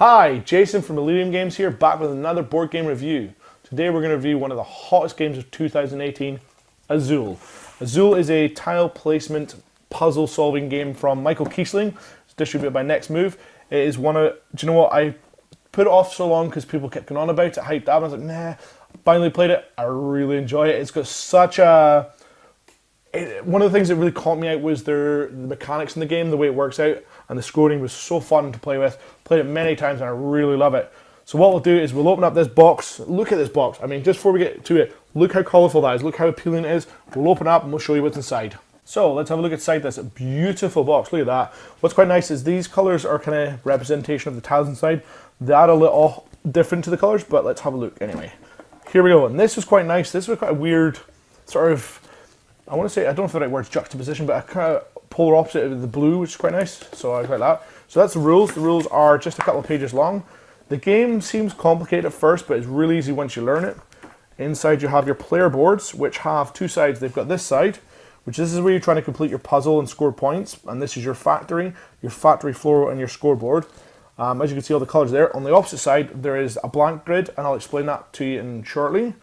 Hi, Jason from Millennium Games here, back with another board game review. Today we're going to review one of the hottest games of 2018, Azul. Azul is a tile placement puzzle solving game from Michael Kiesling. It's distributed by Next Move. It is one of, do you know what, I put it off so long because people kept going on about it, hyped up, I was like, nah, finally played it, I really enjoy it. It's got such a, one of the things that really caught me out was the mechanics in the game, the way it works out, and the scoring was so fun to play with. Played it many times and I really love it. So what we'll do is we'll open up this box. Look at this box. I mean, just before we get to it, look how colourful that is. Look how appealing it is. We'll open up and we'll show you what's inside. So let's have a look inside this beautiful box. Look at that. What's quite nice is these colours are kind of representation of the tiles inside. They add a little different to the colours, but let's have a look anyway. Here we go. And this was quite nice. This was quite a weird sort of, I want to say, I don't know if the right word's juxtaposition, but a kind of polar opposite of the blue, which is quite nice. So I like that. So that's the rules. The rules are just a couple of pages long. The game seems complicated at first, but it's really easy once you learn it. Inside you have your player boards, which have two sides. They've got this side, which this is where you're trying to complete your puzzle and score points. And this is your factory floor, and your scoreboard. As you can see, all the colours there. On the opposite side, there is a blank grid, and I'll explain that to you shortly.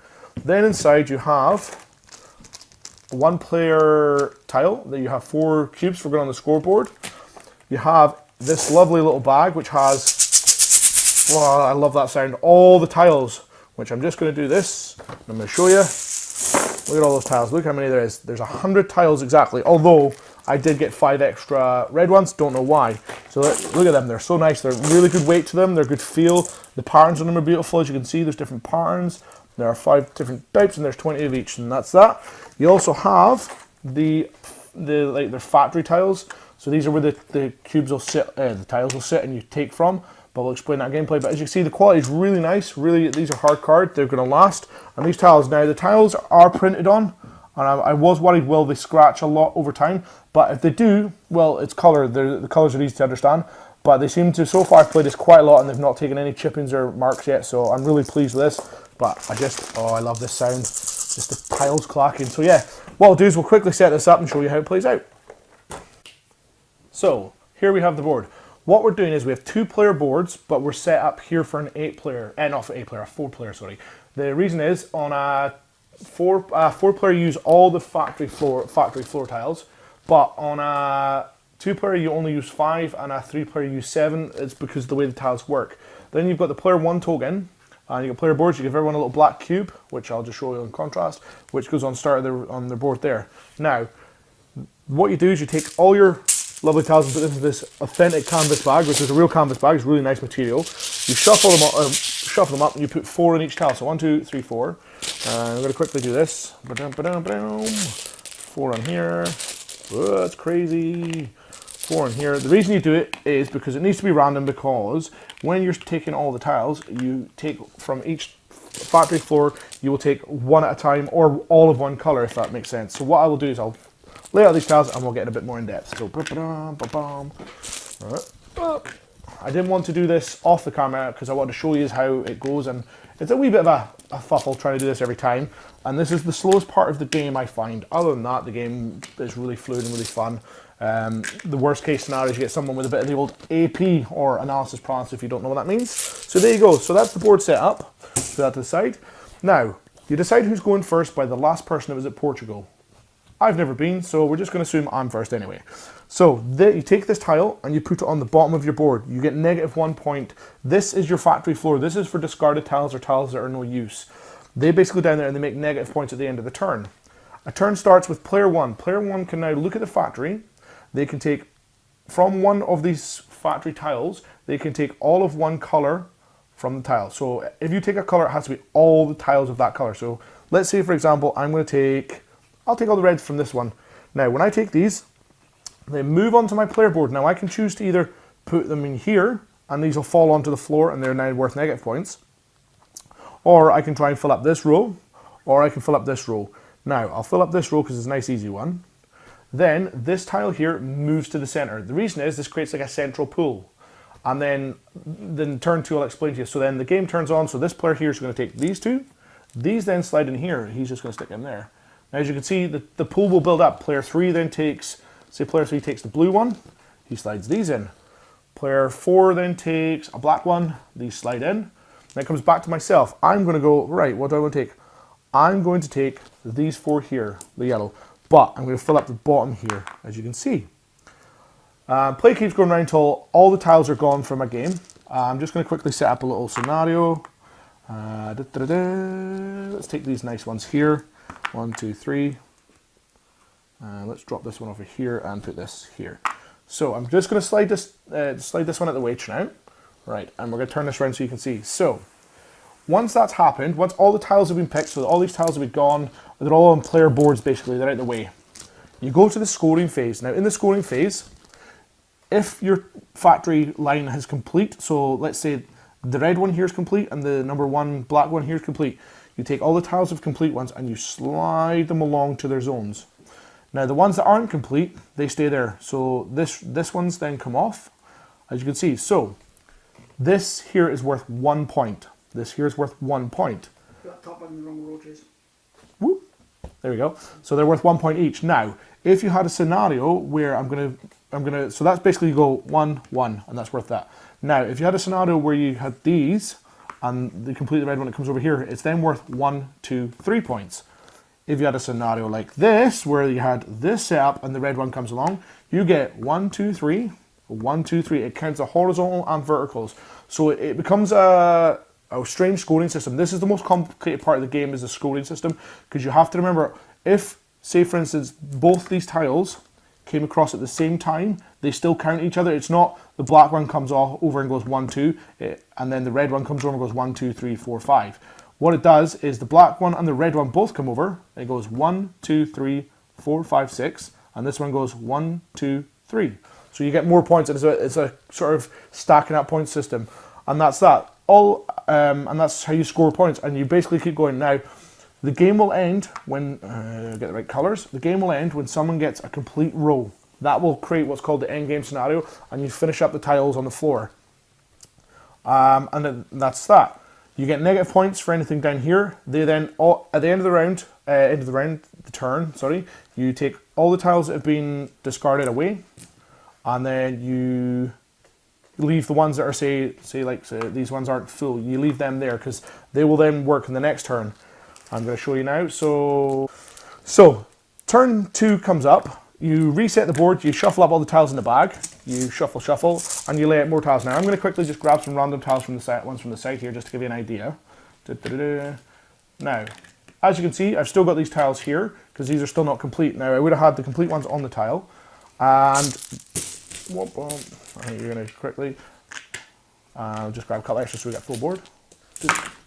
Then inside you have one player tile, that you have 4 cubes for going on the scoreboard. You have this lovely little bag which has, wow, I love that sound, all the tiles, which I'm just going to do this. I'm going to show you. Look at all those tiles, look how many there is. There's 100 tiles exactly, although I did get 5 extra red ones, don't know why. So look at them, they're so nice, they're really good weight to them, they're good feel. The patterns on them are beautiful, as you can see, there's different patterns. There are 5 different types and there's 20 of each, and that's that. You also have the their factory tiles. So these are where the cubes will sit, the tiles will sit, and you take from. But we'll explain that gameplay. But as you can see, the quality is really nice. Really, these are hard card. They're going to last. And these tiles, now the tiles are printed on, and I was worried, will they scratch a lot over time? But if they do, well, it's colour. The colours are easy to understand. But they seem to, so far, I've played this quite a lot, and they've not taken any chippings or marks yet. So I'm really pleased with this. But I love this sound. Just the tiles clacking. So yeah, what I'll do is we'll quickly set this up and show you how it plays out. So here we have the board. What we're doing is we have 2-player boards, but we're set up here for an 8-player, not for 8-player, a 4-player, sorry. The reason is on a 4-player you use all the factory floor tiles, but on a 2-player you only use 5, and a 3-player you use 7. It's because of the way the tiles work. Then you've got the player 1 token. And you got player boards, you give everyone a little black cube, which I'll just show you in contrast, which goes on on their board there. Now, what you do is you take all your lovely tiles and put them into this authentic canvas bag, which is a real canvas bag, it's really nice material. You shuffle them up and you put 4 in each tile, so 1, 2, 3, 4. And I'm going to quickly do this. 4 on here. Oh, that's crazy. 4 in here. The reason you do it is because it needs to be random, because when you're taking all the tiles, you take from each factory floor, you will take 1 at a time, or all of one colour, if that makes sense. So what I will do is I'll lay out these tiles and we'll get in a bit more in depth. So, I didn't want to do this off the camera because I wanted to show you how it goes, and it's a wee bit of a fuffle trying to do this every time. And this is the slowest part of the game, I find. Other than that, the game is really fluid and really fun. The worst case scenario is you get someone with a bit of the old AP, or analysis paralysis, if you don't know what that means. So there you go. So that's the board set up. Put that to the side. Now, you decide who's going first by the last person that was at Portugal. I've never been, so we're just going to assume I'm first anyway. So you take this tile and you put it on the bottom of your board. You get -1 point. This is your factory floor. This is for discarded tiles or tiles that are no use. They basically go down there and they make negative points at the end of the turn. A turn starts with player 1. Player 1 can now look at the factory. They can take, from one of these factory tiles, they can take all of one colour from the tile. So if you take a colour, it has to be all the tiles of that colour. So let's say, for example, I'll take all the reds from this one. Now, when I take these, they move onto my player board. Now, I can choose to either put them in here, and these will fall onto the floor, and they're now worth negative points. Or I can try and fill up this row, or I can fill up this row. Now, I'll fill up this row because it's a nice, easy one. Then this tile here moves to the center. The reason is this creates like a central pool. And then turn 2 I'll explain to you. So then the game turns on. So this player here is going to take these 2. These then slide in here. He's just going to stick in there. Now, as you can see, the pool will build up. Player 3 then takes, say player 3 takes the blue one. He slides these in. Player 4 then takes a black one. These slide in. Then it comes back to myself. I'm going to go, right, what do I want to take? I'm going to take these 4 here, the yellow. But I'm going to fill up the bottom here, as you can see. Play keeps going around until all the tiles are gone from a game. I'm just going to quickly set up a little scenario. Let's take these nice ones here. 1, 2, 3. Let's drop this one over here and put this here. So I'm just going to slide this one out the way now. Right, and we're going to turn this around so you can see. So once that's happened, once all the tiles have been picked, so all these tiles have been gone, they're all on player boards basically, they're out the way. You go to the scoring phase. Now in the scoring phase, if your factory line is complete, so let's say the red one here is complete and the number 1 black one here is complete, you take all the tiles of complete ones and you slide them along to their zones. Now the ones that aren't complete, they stay there. So this one's then come off, as you can see. So this here is worth 1 point. This here is worth 1 point. That top one in the wrong row, Jace. Whoop. There we go. So they're worth 1 point each. Now, if you had a scenario where I'm gonna, so that's basically you go 1, 1, and that's worth that. Now, if you had a scenario where you had these, and the complete red one that comes over here, it's then worth 1, 2, 3 points. If you had a scenario like this, where you had this set up and the red one comes along, you get 1, 2, 3, 1, 2, 3. It counts the horizontal and verticals. So it becomes a strange scoring system. This is the most complicated part of the game, is the scoring system, because you have to remember, if, say for instance, both these tiles came across at the same time, they still count each other. It's not the black one comes over and goes 1, 2, and then the red one comes over and goes 1, 2, 3, 4, 5. What it does is the black one and the red one both come over. It goes 1, 2, 3, 4, 5, 6, and this one goes 1, 2, 3. So you get more points, and it's a sort of stacking up point system, and that's that. And that's how you score points, and you basically keep going. Now, the game will end when get the right colours. The game will end when someone gets a complete row. That will create what's called the end game scenario, and you finish up the tiles on the floor. And then that's that. You get negative points for anything down here. They then, at the end of the turn, you take all the tiles that have been discarded away, and then you leave the ones that are, say these ones aren't full. You leave them there because they will then work in the next turn. I'm going to show you now. So turn 2 comes up. You reset the board, you shuffle up all the tiles in the bag, you shuffle, and you lay out more tiles. Now I'm going to quickly just grab some random tiles from the side here, just to give you an idea. Now, as you can see, I've still got these tiles here, because these are still not complete. Now, I would have had the complete ones on the tile, and I think you're going to quickly, just grab a couple extra so we get full board.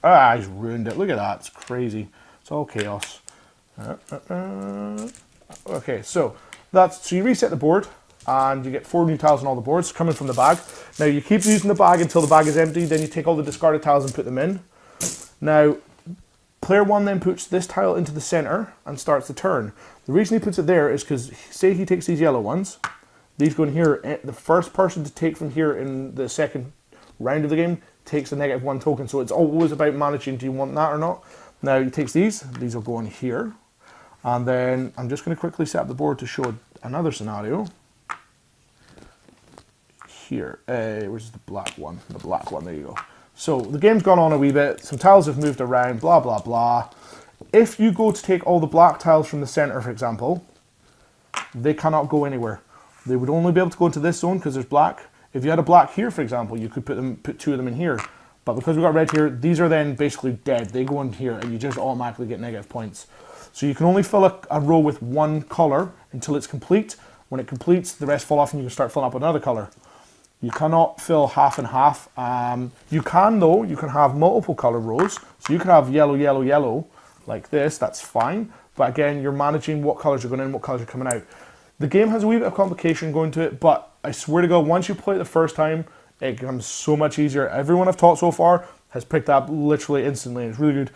I just ruined it, look at that, it's crazy. It's all chaos. Okay, so you reset the board and you get 4 new tiles on all the boards coming from the bag. Now you keep using the bag until the bag is empty, then you take all the discarded tiles and put them in. Now, player 1 then puts this tile into the center and starts the turn. The reason he puts it there is because, say he takes these yellow ones, these go in here, the first person to take from here in the second round of the game takes a -1 token, so it's always about managing, do you want that or not? Now he takes these will go in here. And then I'm just going to quickly set up the board to show another scenario. Here, where's the black one? The black one, there you go. So the game's gone on a wee bit, some tiles have moved around, blah, blah, blah. If you go to take all the black tiles from the center, for example, they cannot go anywhere. They would only be able to go into this zone because there's black. If you had a black here, for example, you could put 2 of them in here. But because we've got red here, these are then basically dead. They go in here and you just automatically get negative points. So you can only fill a row with 1 colour until it's complete. When it completes, the rest fall off and you can start filling up another colour. You cannot fill half and half. You can though, you can have multiple colour rows. So you can have yellow, yellow, yellow, like this, that's fine. But again, you're managing what colours are going in, what colours are coming out. The game has a wee bit of complication going to it, but I swear to God, once you play it the first time, it becomes so much easier. Everyone I've taught so far has picked up literally instantly. It's really good.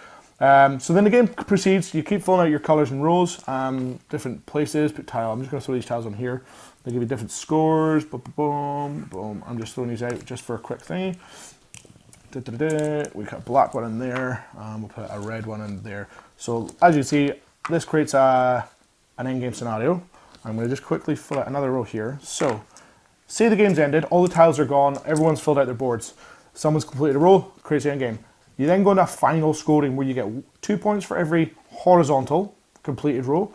So then the game proceeds. You keep filling out your colours and rows, different places, put tile. I'm just going to throw these tiles on here. They give you different scores. Boom, boom, boom. I'm just throwing these out just for a quick thingy. We got a black one in there. We'll put a red one in there. So as you see, this creates an endgame scenario. I'm going to just quickly fill out another row here. So say the game's ended, all the tiles are gone, everyone's filled out their boards. Someone's completed a row, creates the end game. You then go into a final scoring where you get 2 points for every horizontal completed row,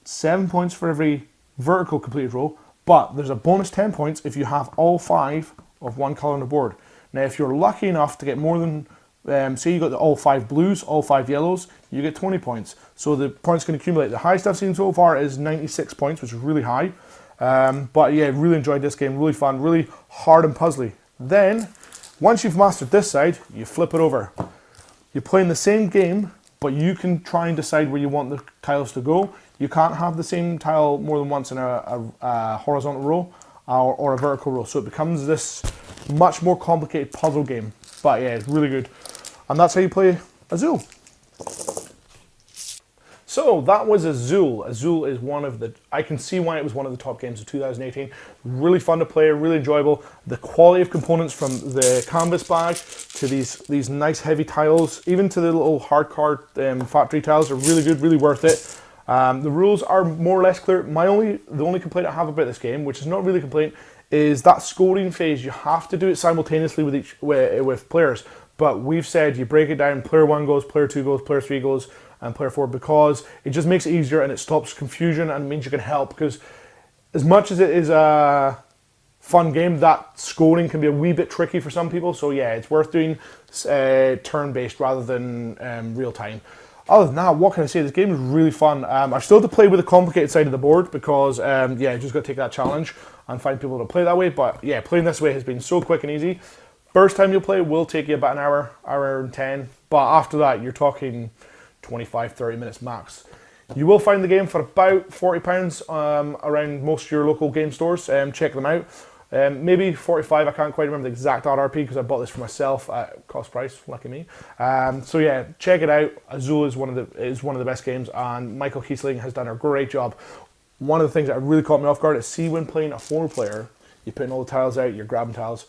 7 points for every vertical completed row, but there's a bonus 10 points if you have all 5 of one colour on the board. Now, if you're lucky enough to get more than, say you got all 5 blues, all 5 yellows, you get 20 points. So the points can accumulate. The highest I've seen so far is 96 points, which is really high. But yeah, really enjoyed this game, really fun, really hard and puzzly. Then, once you've mastered this side, you flip it over. You're playing the same game, but you can try and decide where you want the tiles to go. You can't have the same tile more than once in a horizontal row or a vertical row. So it becomes this much more complicated puzzle game. But yeah, it's really good. And that's how you play Azul. So that was Azul. Azul is one of the, I can see why it was one of the top games of 2018. Really fun to play, really enjoyable. The quality of components from the canvas bag to these nice heavy tiles, even to the little hard card factory tiles are really good, really worth it. The rules are more or less clear. The only complaint I have about this game, which is not really a complaint, is that scoring phase. You have to do it simultaneously with players. But we've said you break it down, player 1 goes, player 2 goes, player 3 goes, and player 4, because it just makes it easier and it stops confusion and means you can help. Because as much as it is a fun game, that scoring can be a wee bit tricky for some people. So yeah, it's worth doing turn-based rather than real-time. Other than that, what can I say? This game is really fun. I still have to play with the complicated side of the board because, yeah, you just got to take that challenge and find people to play that way. But yeah, playing this way has been so quick and easy. First time you'll play will take you about an hour, hour and 10. But after that, you're talking 25, 30 minutes max. You will find the game for about £40 around most of your local game stores. Check them out. Maybe 45, I can't quite remember the exact RRP because I bought this for myself at cost price, lucky me. So yeah, check it out. Azul is one of the best games, and Michael Kiesling has done a great job. One of the things that really caught me off guard is, see, when playing a 4-player, you're putting all the tiles out, you're grabbing tiles.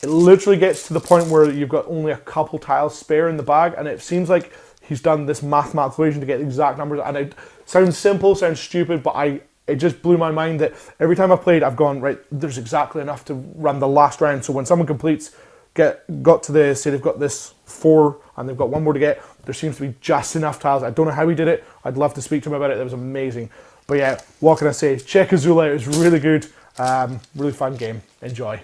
It literally gets to the point where you've got only a couple tiles spare in the bag, and it seems like he's done this mathematical equation to get the exact numbers. And it sounds simple, sounds stupid, but it just blew my mind that every time I've played, I've gone, right, there's exactly enough to run the last round. So when someone completes, got to the, say they've got this 4 and they've got 1 more to get, there seems to be just enough tiles. I don't know how he did it. I'd love to speak to him about it. That was amazing. But yeah, what can I say? Check Azul out. It's really good. Really fun game. Enjoy.